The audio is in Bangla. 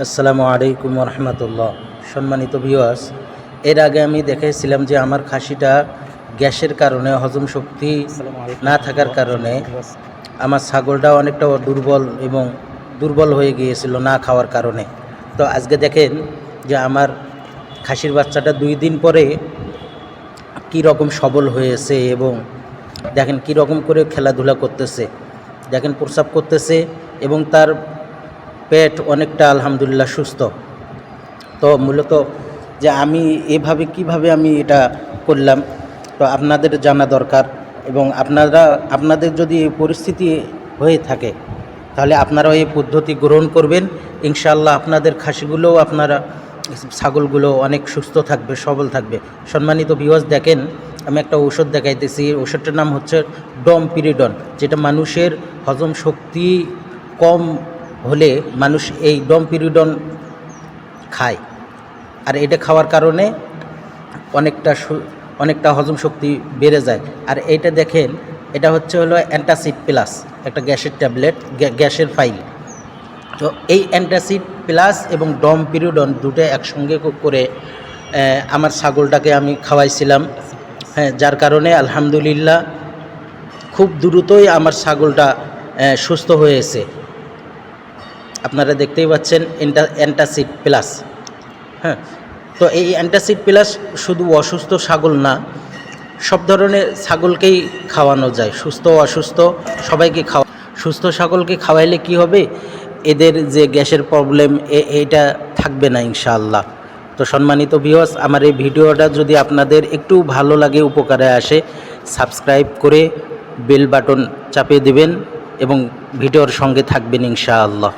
আসসালামু আলাইকুম রহমতুল্লাহ। সম্মানিত ভিউয়ার্স, এর আগে আমি দেখেছিলাম যে আমার খাসিটা গ্যাসের কারণে, হজম শক্তি না থাকার কারণে আমার ছাগলটা অনেকটা দুর্বল হয়ে গিয়েছিল না খাওয়ার কারণে। তো আজকে দেখেন যে আমার খাসির বাচ্চাটা 2 দিন পরে কী রকম সবল হয়েছে এবং দেখেন কী রকম করে খেলাধুলা করতেছে, দেখেন প্রস্রাব করতেছে এবং তার পেট অনেকটা আলহামদুলিল্লাহ সুস্থ। তো মূলত যে আমি কিভাবে আমি এটা করলাম, তো আপনাদের জানা দরকার এবং আপনাদের যদি এই পরিস্থিতি হয়ে থাকে তাহলে আপনারাও এই পদ্ধতি গ্রহণ করবেন। ইনশাআল্লাহ আপনাদের ছাগলগুলো অনেক সুস্থ থাকবে, সবল থাকবে। সম্মানিত ভিউয়ার্স, দেখেন আমি একটা ঔষধ দেখাইতেছি। ওষুধটার নাম হচ্ছে ডমপিরিডন, যেটা মানুষের হজম শক্তি কম হলে মানুষ এই ডমপিরিডন খায়, আর এটা খাওয়ার কারণে অনেকটা হজম শক্তি বেড়ে যায়। আর এইটা দেখেন, এটা হলো অ্যান্টাসিড প্লাস, একটা গ্যাসের ট্যাবলেট, গ্যাসের ফাইল। তো এই অ্যান্টাসিড প্লাস এবং ডমপিরিডন দুটো একসঙ্গে করে আমার ছাগলটাকে আমি খাওয়াইছিলাম। যার কারণে আলহামদুলিল্লাহ খুব দ্রুতই আমার ছাগলটা সুস্থ হয়েছে। আপনারা দেখতেই পাচ্ছেন অ্যান্টাসিড প্লাস। তো এই অ্যান্টাসিড প্লাস শুধু অসুস্থ ছাগল না, সব ধরনের ছাগলকেই খাওয়ানো যায়, সুস্থ অসুস্থ সবাইকে সুস্থ ছাগলকে খাওয়াইলে কি হবে, এদের যে গ্যাসের প্রবলেম এটা থাকবে না ইনশাআল্লাহ। তো সম্মানিত ভিউয়ার্স, আমার এই ভিডিওটা যদি আপনাদের একটু ভালো লাগে, উপকারে আসে, সাবস্ক্রাইব করে বেল বাটন চাপিয়ে দিবেন এবং ভিডিওর সঙ্গে থাকবেন ইনশাআল্লাহ।